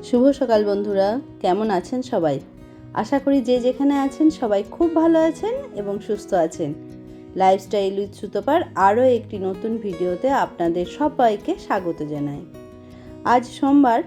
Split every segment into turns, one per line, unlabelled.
শুভ সকাল বন্ধুরা, কেমন আছেন সবাই? আশা করি যে যেখানে আছেন সবাই খুব ভালো আছেন এবং সুস্থ আছেন। লাইফস্টাইল উইথ সুতপার আরও একটি নতুন ভিডিওতে আপনাদের সবাইকে স্বাগত জানাই। আজ সোমবার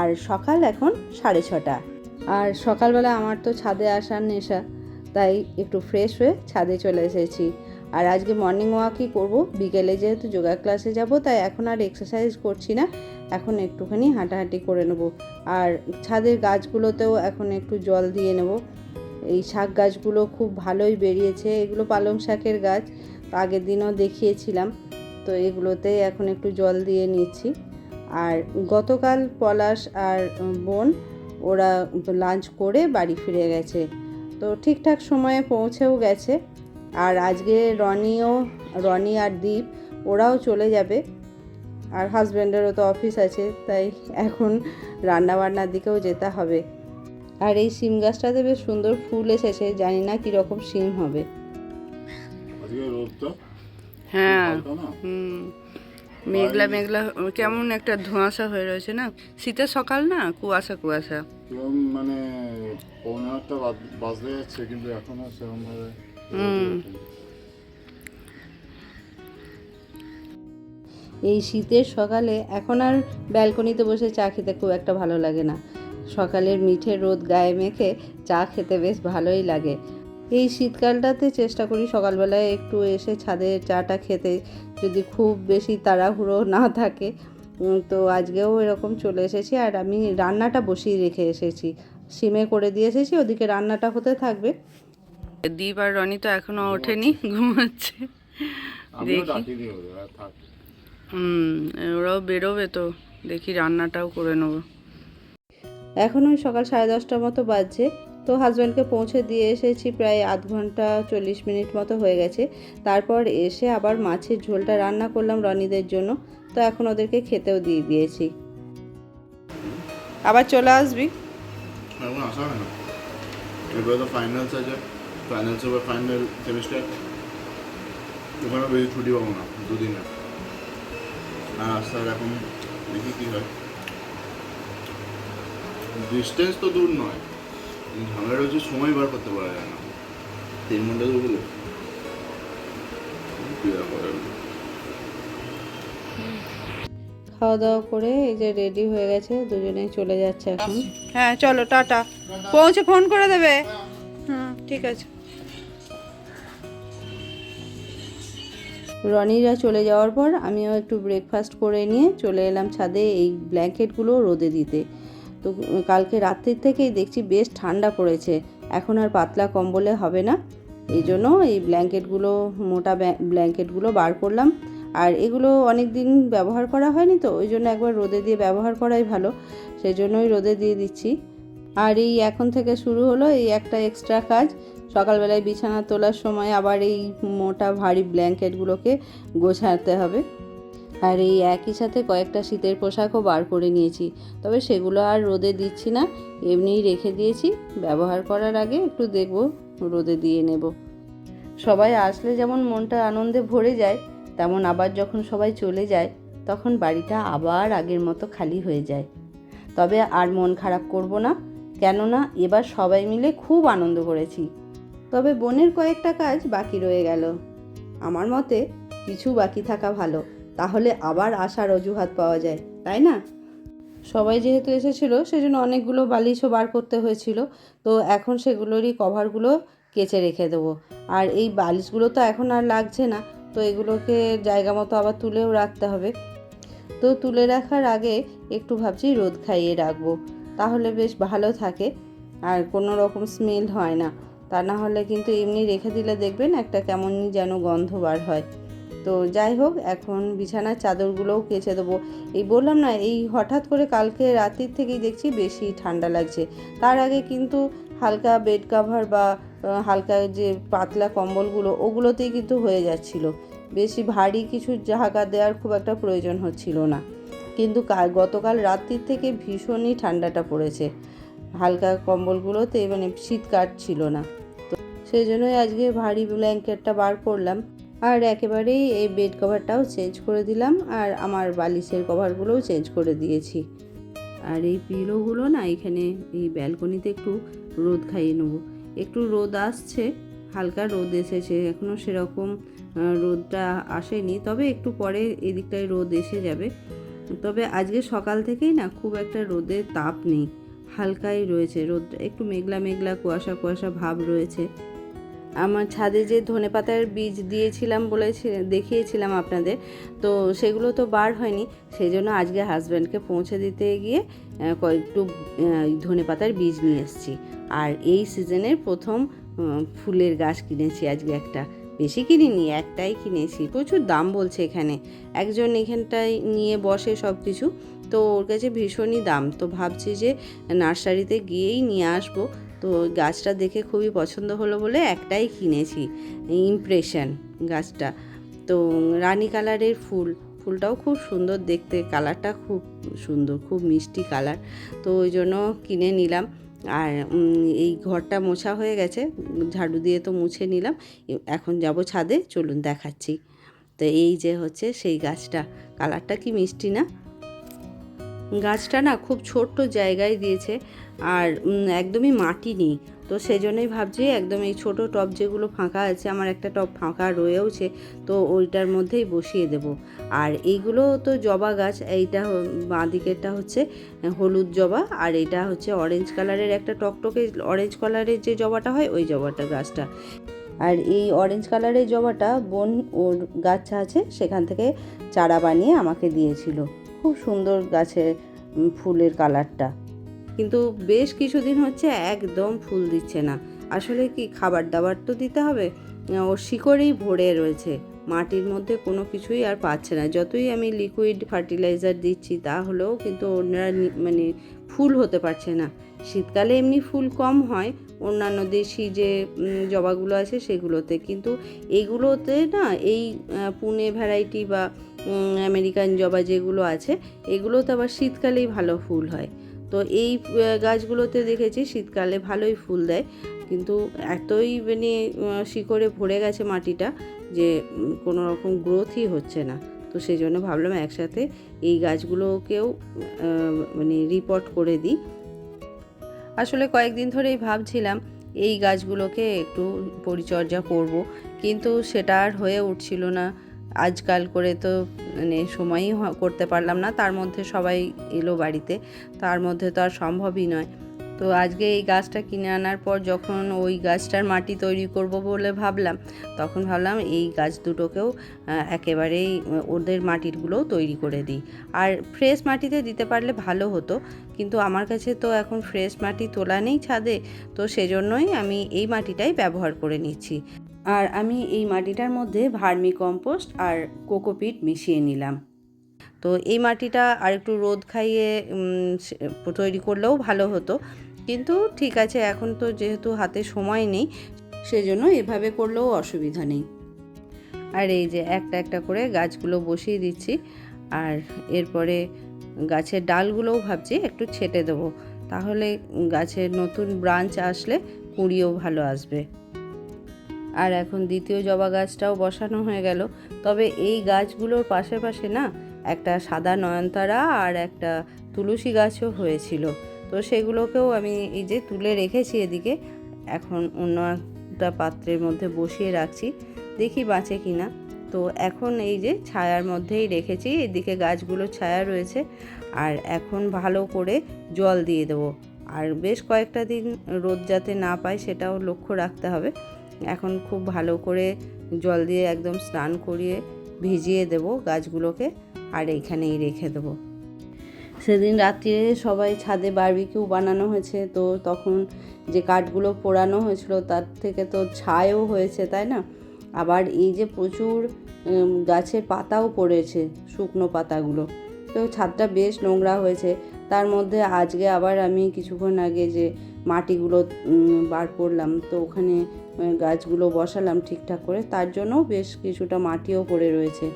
আর সকাল এখন 6:30। আর সকালবেলা আমার তো ছাদে আসার নেশা, তাই একটু ফ্রেশ হয়ে ছাদে চলে এসেছি। আর আজকে মর্নিং ওয়াকই করব, বিকেলে যেহেতু যোগা ক্লাসে যাব, তাই এখন আর এক্সারসাইজ করছি না, এখন একটুখানি হাঁটাহাঁটি করে নেব। আর ছাদের গাছগুলোতেও এখন একটু জল দিয়ে নেব। এই শাক গাছগুলো খুব ভালোই বেরিয়েছে, এগুলো পালং শাকের গাছ, আগের দিনও দেখিয়েছিলাম, তো এগুলোতে এখন একটু জল দিয়ে নিচ্ছি। আর গতকাল পলাশ আর বোন ওরা লাঞ্চ করে বাড়ি ফিরে গেছে, তো ঠিকঠাক সময়ে পৌঁছেও গেছে। আর আজকে রনি আর দীপ ওরাও চলে যাবে, আর হাজব্যান্ডেরও তো অফিস আছে, তাই এখন রান্নাবান্নার দিকেও যেতে হবে। আর এই সিম গাছটাতে বেশ সুন্দর ফুল এসেছে, জানি না কীরকম সিম হবে। হ্যাঁ, মেঘলা মেঘলা কেমন একটা ধোঁয়াশা হয়ে রয়েছে না, শীতের সকাল না, কুয়াশা কুয়াশা
মানে 8:30 বাজতে যাচ্ছে, কিন্তু এখনো সেরকম ভাবে।
এই শীতের সকালে এখন আর ব্যালকনিতে বসে চা খেতে খুব একটা ভালো লাগে না। সকালের মিঠে রোদ গায়ে মেখে চা খেতে বেশ ভালোই লাগে। এই শীতকালটাতে চেষ্টা করি সকালবেলায় একটু এসে ছাদে চাটা খেতে, যদি খুব বেশি তাড়াহুড়ো না থাকে। তো আজকেও এরকম চলে এসেছি, আর আমি রান্নাটা বসিয়ে রেখে এসেছি, সিমে করে দিয়ে এসেছি, ওদিকে রান্নাটা হতে থাকবে। দীপ আর রনি তো এখনো ওঠেনি, ঘুমাচ্ছে। দেখি ওরাও বেরোবে, তো দেখি রান্নাটাও করে নেবো। এখন ওই সকাল 10:30 মতো বাজছে, তো হাজব্যান্ডকে পৌঁছে দিয়ে এসেছি, প্রায় আধ ঘন্টা 40 মিনিট মতো হয়ে গেছে। তারপর এসে আবার মাছের ঝোলটা রান্না করলাম রনিদের জন্য, তো এখন ওদেরকে খেতেও দিয়ে দিয়েছি। আবার চলে আসবি?
এখন আসা হয় না, এবার তো ফাইনালস আছে, ফাইনালস হবে, ফাইনাল সেমিস্টার, ওখানে বেশি ছুটি পাবো না, দুদিনে। আর আসতে এখন দেখি কী হয়। ডিস্টেন্স তো দূর নয়, ঝামেলাটা হচ্ছে সময় বার করতে পারা যায় না। 3 ঘন্টা তো বলে
খাওয়া দাওয়া করে এই যে রেডি হয়ে গেছে, দুজনেই চলে যাচ্ছে এখন। হ্যাঁ চলো, টাটা, পৌঁছে ফোন করে দেবে। হুম, ঠিক আছে। রনিরা চলে যাওয়ার পর আমিও একটু ব্রেকফাস্ট করে নিয়ে চলে এলাম ছাদে এই ব্ল্যাঙ্কেটগুলো রোদে দিতে। তো কালকে রাত্রির থেকেই দেখছি বেশ ঠান্ডা পড়েছে, এখন আর পাতলা কম্বলে হবে না, এই জন্য এই ব্ল্যাঙ্কেটগুলো, মোটা ব্ল্যাঙ্কেটগুলো বার করলাম। আর এগুলো অনেক দিন ব্যবহার করা হয়নি, তো ওই জন্য একবার রোদে দিয়ে ব্যবহার করাই ভালো, সেই জন্যই রোদে দিয়ে দিচ্ছি। আর এই এখন থেকে শুরু হলো এই একটা এক্সট্রা কাজ, সকালবেলায় বিছানা তোলার সময় আবার এই মোটা ভারী ব্ল্যাঙ্কেটগুলোকে গোছাতে হবে। আর এই একই সাথে কয়েকটা শীতের পোশাকও বার করে নিয়েছি, তবে সেগুলো আর রোদে দিচ্ছি না, এমনিই রেখে দিয়েছি, ব্যবহার করার আগে একটু দেখব, রোদে দিয়ে নেব। সবাই আসলে যেমন মনটা আনন্দে ভরে যায়, তেমন আবার যখন সবাই চলে যায় তখন বাড়িটা আবার আগের মতো খালি হয়ে যায়। তবে আর মন খারাপ করব না, কেননা এবার সবাই মিলে খুব আনন্দ করেছি। তবে বোনের কয়েকটা কাজ বাকি রয়ে গেল, আমার মতে কিছু বাকি থাকা ভালো, তাহলে আবার আসার অজুহাত পাওয়া যায়, তাই না? সবাই যেহেতু এসেছিল সেজন্য অনেকগুলো বালিশও বার করতে হয়েছিল, তো এখন সেগুলোরই কভারগুলো কেচে রেখে দেবো। আর এই বালিশগুলো তো এখন আর লাগছে না, তো এগুলোকে জায়গা মতো আবার তুলেও রাখতে হবে। তো তুলে রাখার আগে একটু ভাবছি রোদ খাইয়ে রাখবো, তাহলে বেশ ভালো থাকে আর কোনো রকম স্মেল হয় না। তা না হলে কিন্তু এমনি রেখে দিলে দেখবেন একটা কেমনই যেন গন্ধ বার হয়। তো যাই হোক, এখন বিছানার চাদরগুলোও কেচে দেবো। এই বললাম না, এই হঠাৎ করে কালকে রাতের থেকেই দেখছি বেশি ঠান্ডা লাগছে। তার আগে কিন্তু হালকা বেড কাভার বা হালকা যে পাতলা কম্বলগুলো, ওগুলোতেই কিন্তু হয়ে যাচ্ছিল, বেশি ভারী কিছু ঢাকা দেওয়ার খুব একটা প্রয়োজন হচ্ছিল না। কিন্তু গতকাল রাত্রির থেকে ভীষণই ঠান্ডাটা পড়েছে, হালকা কম্বলগুলোতে মানে শীত কাটছিল না, তো সেই জন্যই আজকে ভারী ব্ল্যাঙ্কেটটা বার করলাম। আর একেবারেই এই বেড কভারটাও চেঞ্জ করে দিলাম, আর আমার বালিশের কভারগুলোও চেঞ্জ করে দিয়েছি। আর এই পিলোগুলো না এখানে এই ব্যালকনিতে একটু রোদ খাইয়ে নেবো। একটু রোদ আসছে, হালকা রোদ এসেছে, এখনও সেরকম রোদটা আসেনি, তবে একটু পরে এদিকটায় রোদ এসে যাবে। তবে আজকে সকাল থেকেই না খুব একটা রোদের তাপ নেই, হালকাই রয়েছে রোদটা, একটু মেঘলা মেঘলা কুয়াশা কুয়াশা ভাব রয়েছে। আমার ছাদে যে ধনেপাতার বীজ দিয়েছিলাম দেখিয়েছিলাম আপনাদের, তো সেগুলো তো বার হয়নি, সেই জন্য আজকে হাজব্যান্ডকে পৌঁছে দিতে গিয়ে কয়েকটু ধনেপাতার বীজ নিয়ে এসেছি। আর এই সিজনের প্রথম ফুলের গাছ কিনেছি আজকে একটা, বেশি কিনিনি, একটাই কিনেছি। প্রচুর দাম বলছে এখানে, একজন এখানটায় নিয়ে বসে সব কিছু, তো ওর কাছে ভীষণই দাম। তো ভাবছি যে নার্সারিতে গিয়েই নিয়ে আসবো। তো গাছটা দেখে খুবই পছন্দ হলো বলে একটাই কিনেছি, ইমপ্রেশন গাছটা। তো রানী কালারের ফুলটাও খুব সুন্দর দেখতে, কালারটা খুব সুন্দর, খুব মিষ্টি কালার, তো ওই জন্য কিনে নিলাম। আর এই ঘরটা মোছা হয়ে গেছে, ঝাড়ু দিয়ে তো মুছে নিলাম, এখন যাব ছাদে, চলুন দেখাচ্ছি। তো এই যে হচ্ছে সেই গাছটা, কালারটা কি মিষ্টি না। গাছটা না খুব ছোট্ট জায়গায় দিয়েছে, আর একদমই মাটি নেই, তো সেজন্যই ভাবছি একদম এই ছোটো টব যেগুলো ফাঁকা আছে, আমার একটা টব ফাঁকা রয়েওছে, তো ওইটার মধ্যেই বসিয়ে দেব। আর এইগুলো তো জবা গাছ, এইটা বাঁ দিকেরটা হচ্ছে হলুদ জবা, আর এটা হচ্ছে অরেঞ্জ কালারের একটা টকটকে অরেঞ্জ কালারের যে জবাটা হয় ওই জবাটা গাছটা। আর এই অরেঞ্জ কালারের জবাটা বোন ওর গাছ আছে সেখান থেকে চারা বানিয়ে আমাকে দিয়েছিল। খুব সুন্দর গাছের ফুলের কালারটা, কিন্তু বেশ কিছুদিন হচ্ছে একদম ফুল দিচ্ছে না। আসলে কি, খাবার দাবার তো দিতে হবে, ওর শিকড়েই ভরে রয়েছে, মাটির মধ্যে কোনো কিছুই আর পাচ্ছে না। যতই আমি লিকুইড ফার্টিলাইজার দিচ্ছি তা হলেও কিন্তু ওনারা মানে ফুল হতে পারছে না। শীতকালে এমনি ফুল কম হয় অন্যান্য দেশি যে জবাগুলো আছে সেগুলোতে, কিন্তু এইগুলোতে না, এই পুনে ভ্যারাইটি বা আমেরিকান জবা যেগুলো আছে এগুলোতে আবার শীতকালেই ভালো ফুল হয়। তো এই গাছগুলোতে দেখেছি শীতকালে ভালোই ফুল দেয়, কিন্তু এতই মানে শিকড়ে ভরে গেছে মাটিটা যে কোনো রকম গ্রোথই হচ্ছে না। তো সেই জন্য ভাবলাম একসাথে এই গাছগুলোকেও মানে রিপোর্ট করে দিই। আসলে কয়েকদিন ধরেই ভাবছিলাম এই গাছগুলোকে একটু পরিচর্যা করব, কিন্তু সেটা আর হয়ে উঠছিল না। আজকাল করে তো মানে সময়ই করতে পারলাম না, তার মধ্যে সবাই এলো বাড়িতে, তার মধ্যে তো আর সম্ভবই নয়। তো আজকে এই গাছটা কিনে আনার পর যখন ওই গাছটার মাটি তৈরি করব বলে ভাবলাম, তখন ভাবলাম এই গাছ দুটোকেও একেবারেই ওদের মাটিগুলোও তৈরি করে দিই। আর ফ্রেশ মাটিতে দিতে পারলে ভালো হতো, কিন্তু আমার কাছে তো এখন ফ্রেশ মাটি তোলা নেই ছাদে, তো সেজন্যই আমি এই মাটিটাই ব্যবহার করে নিচ্ছি। আর আমি এই মাটিটার মধ্যে ভার্মি কম্পোস্ট আর কোকোপিট মিশিয়ে নিলাম। তো এই মাটিটা আর একটু রোদ খাইয়ে তৈরি করলেও ভালো হতো, কিন্তু ঠিক আছে, এখন তো যেহেতু হাতে সময় নেই সেজন্য এভাবে করলেও অসুবিধা নেই। আর এই যে একটা একটা করে গাছগুলো বসিয়ে দিচ্ছি, আর এরপরে গাছের ডালগুলোও ভাবছি একটু ছেটে দেবো, তাহলে গাছের নতুন ব্রাঞ্চ আসলে কুঁড়িও ভালো আসবে। আর এখন দ্বিতীয় জবা গাছটাও বসানো হয়ে গেল। তবে এই গাছগুলোর পাশে পাশে না একটা সাদা নয়নতারা আর একটা তুলসী গাছও হয়েছিল, তো সেগুলোকেও আমি এই যে তুলে রেখেছি এদিকে, এখন অন্য একটা পাত্রের মধ্যে বসিয়ে রাখছি, দেখি বাঁচে কি না। তো এখন এই যে ছায়ার মধ্যেই রেখেছি, এদিকে গাছগুলো ছায়া রয়েছে, আর এখন ভালো করে জল দিয়ে দেবো। আর বেশ কয়েকটা দিন রোদ যাতে না পায় সেটাও লক্ষ্য রাখতে হবে। এখন খুব ভালো করে জল দিয়ে একদম স্নান করিয়ে ভিজিয়ে দেবো গাছগুলোকে, আর এইখানেই রেখে দেবো। সেদিন রাত্রিরে সবাই ছাদে বারবিকিউ বানানো হয়েছে, তো তখন যে কাঠগুলো পোড়ানো হয়েছিল তার থেকে তো ছাইও হয়েছে, তাই না? আবার এই যে প্রচুর গাছের পাতাও পড়েছে, শুকনো পাতাগুলো, তো ছাদটা বেশ নোংরা হয়েছে। তার মধ্যে আজকে আবার আমি কিছুক্ষণ আগে যে মাটিগুলো বার করলাম, তো ওখানে গাছগুলো বসালাম ঠিকঠাক করে, তার জন্য বেশ কিছুটা মাটিও পড়ে রয়েছে।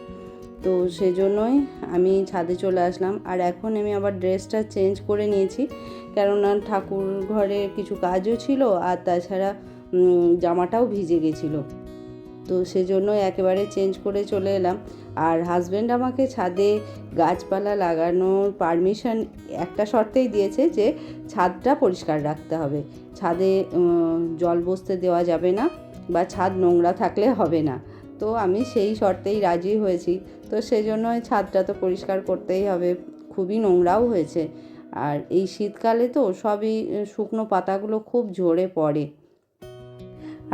তো সেজন্যই আমি ছাদে চলে আসলাম। আর এখন আমি আবার ড্রেসটা চেঞ্জ করে নিয়েছি, কেননা ঠাকুর ঘরে কিছু কাজও ছিল, আর তাছাড়া জামাটাও ভিজে গেছিলো। তো সেজন্য একেবারে চেঞ্জ করে চলে এলাম। আর হাজব্যান্ড আমাকে ছাদে গাছপালা লাগানোর পারমিশন একটা শর্তেই দিয়েছে, যে ছাদটা পরিষ্কার রাখতে হবে, ছাদে জল বসতে দেওয়া যাবে না বা ছাদ নোংরা থাকলে হবে না। তো আমি সেই শর্তেই রাজি হয়েছি। তো সেজন্যই ছাদটা তো পরিষ্কার করতেই হবে, খুবই নোংরাও হয়েছে। আর এই শীতকালে তো সবই শুকনো পাতাগুলো খুব ঝরে পড়ে।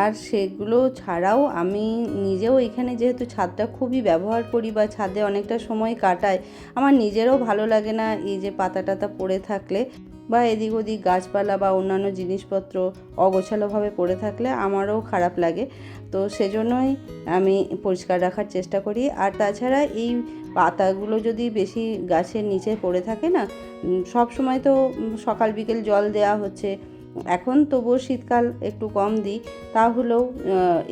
আর সেগুলো ছাড়াও আমি নিজেও এখানে যেহেতু ছাদটা খুবই ব্যবহার করি বা ছাদে অনেকটা সময় কাটাই, আমার নিজেরও ভালো লাগে না এই যে পাতা টাতা পড়ে থাকলে বা এদিক ওদিক গাছপালা বা অন্যান্য জিনিসপত্র অগোছালোভাবে পড়ে থাকলে আমারও খারাপ লাগে। তো সেজন্যই আমি পরিষ্কার রাখার চেষ্টা করি। আর তাছাড়া এই পাতাগুলো যদি বেশি গাছের নিচে পড়ে থাকে না, সব সময় তো সকাল বিকেল জল দেওয়া হচ্ছে, এখন তবুও শীতকাল একটু কম দিই, তাহলেও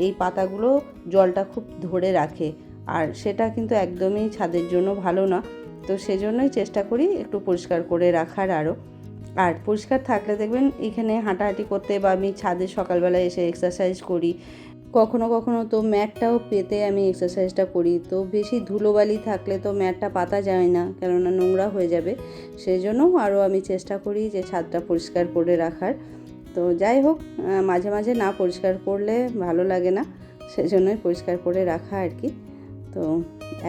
এই পাতাগুলো জলটা খুব ধরে রাখে, আর সেটা কিন্তু একদমই ছাদের জন্য ভালো না। তো সেজন্যই চেষ্টা করি একটু পরিষ্কার করে রাখার আরও। আর পরিষ্কার থাকলে দেখবেন এখানে হাঁটাহাঁটি করতে বা আমি ছাদে সকালবেলা এসে এক্সারসাইজ করি, কখনো কখনো তো ম্যাটটাও পেতে আমি এক্সারসাইজটা করি। তো বেশি ধুলোবালি থাকলে তো ম্যাটটা পাতা যায় না, কেননা নোংরা হয়ে যাবে। সেজন্যও আরও আমি চেষ্টা করি যে ছাদটা পরিষ্কার করে রাখার। তো যাই হোক, মাঝে মাঝে না পরিষ্কার করলে ভালো লাগে না, সেজন্যই পরিষ্কার করে রাখা আর কি। তো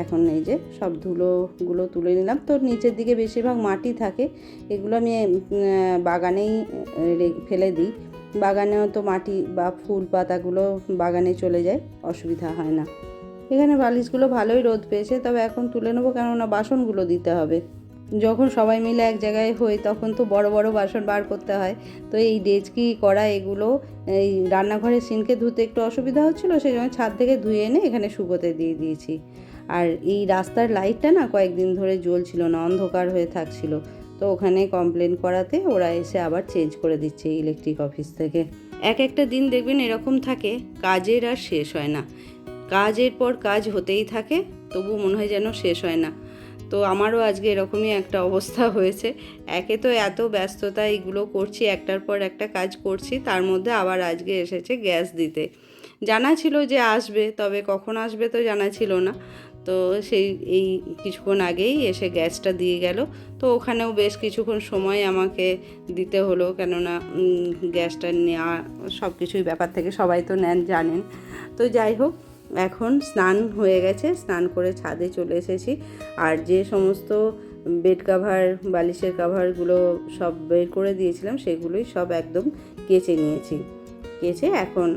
এখন এই যে সব ধুলোগুলো তুলে নিলাম। তো নিচের দিকে বেশিরভাগ মাটি থাকে, এগুলো আমি বাগানেই ফেলে দিই। বাগানেও তো মাটি বা ফুল পাতাগুলো বাগানে চলে যায়, অসুবিধা হয় না। এখানে বালিশগুলো ভালোই রোদ পেয়েছে, তবে এখন তুলে নেবো, কেননা বাসনগুলো দিতে হবে। যখন সবাই মিলে এক জায়গায় হই তখন তো বড় বড় বাসন বার করতে হয়। তো এই ডেচকি কড়া এগুলো এই রান্নাঘরের সিনকে ধুতে একটু অসুবিধা হচ্ছিলো, সেই জন্য ছাদ থেকে ধুয়ে এনে এখানে শুকোতে দিয়ে দিয়েছি। আর এই রাস্তার লাইটটা না কয়েকদিন ধরে জ্বলছিল না, অন্ধকার হয়ে থাকছিল। তো ওখানে কমপ্লেন করাতে ওরা এসে আবার চেঞ্জ করে দিচ্ছে ইলেকট্রিক অফিস থেকে। এক একটা দিন দেখবেন এরকম থাকে, কাজের আর শেষ হয় না, কাজের পর কাজ হতেই থাকে, তবু মনে হয় যেন শেষ হয় না। তো আমারও আজকে এরকমই একটা অবস্থা হয়েছে। একে তো এত ব্যস্ততা, এগুলো করছি, একটার পর একটা কাজ করছি, তার মধ্যে আবার আজকে এসেছে গ্যাস দিতে। জানা ছিল যে আসবে, তবে কখন আসবে তো জানা ছিল না। তো এই কিছুক্ষণ আগেই এসে গ্যাসটা দিয়ে গেল। তো ওখানেও বেশ কিছুক্ষণ সময় আমাকে দিতে হলো, কেননা গ্যাসটা নেওয়া সব কিছুই ব্যাপার থেকে সবাই তো জানেন। তো যাই হোক, এখন স্নান হয়ে গেছে, স্নান করে ছাদে চলে এসেছি। আর যে সমস্ত বেড কাভার বালিশের কাভারগুলো সব বের করে দিয়েছিলাম, সেগুলোই সব একদম কেচে নিয়েছি। কেচে এখন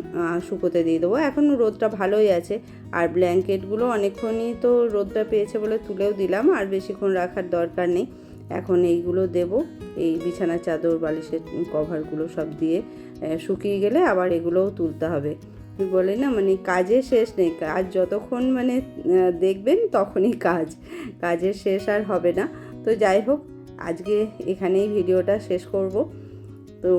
শুকোতে দিয়ে দেবো। এখন রোদটা ভালোই আছে, আর ব্ল্যাঙ্কেটগুলো অনেকক্ষণই তো রোদটা পেয়েছে বলে তুলেও দিলাম, আর বেশিক্ষণ রাখার দরকার নেই। এখন এইগুলো দেব, এই বিছানার চাদর বালিশের কভারগুলো সব দিয়ে শুকিয়ে গেলে আবার এগুলোও তুলতে হবে। বলে না, মানে কাজের শেষ নেই, কাজ যতক্ষণ মানে দেখবেন তখনই কাজের শেষ আর হবে না। তো যাই হোক, আজকে এখানেই ভিডিওটা শেষ করব। তো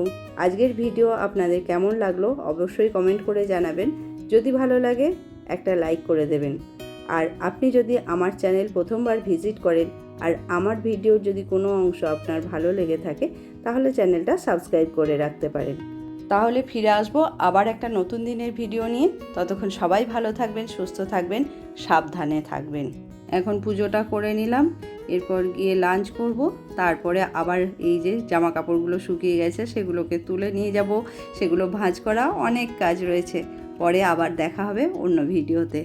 আজকের ভিডিও আপনাদের কেমন লাগলো অবশ্যই কমেন্ট করে জানাবেন। যদি ভালো লাগে একটা লাইক করে দেবেন। আর আপনি যদি আমার চ্যানেল প্রথমবার ভিজিট করেন আর আমার ভিডিওর যদি কোনো অংশ আপনার ভালো লেগে থাকে, তাহলে চ্যানেলটা সাবস্ক্রাইব করে রাখতে পারেন। তাহলে ফিরে আসবো আবার একটা নতুন দিনের ভিডিও নিয়ে। ততক্ষণ সবাই ভালো থাকবেন, সুস্থ থাকবেন, সাবধানে থাকবেন। এখন পুজোটা করে নিলাম, এরপর গিয়ে লাঞ্চ করব। তারপরে আবার এই যে জামা কাপড়গুলো শুকিয়ে গেছে, সেগুলোকে তুলে নিয়ে যাব, সেগুলো ভাঁজ করা, অনেক কাজ রয়েছে। পরে আবার দেখা হবে অন্য ভিডিওতে।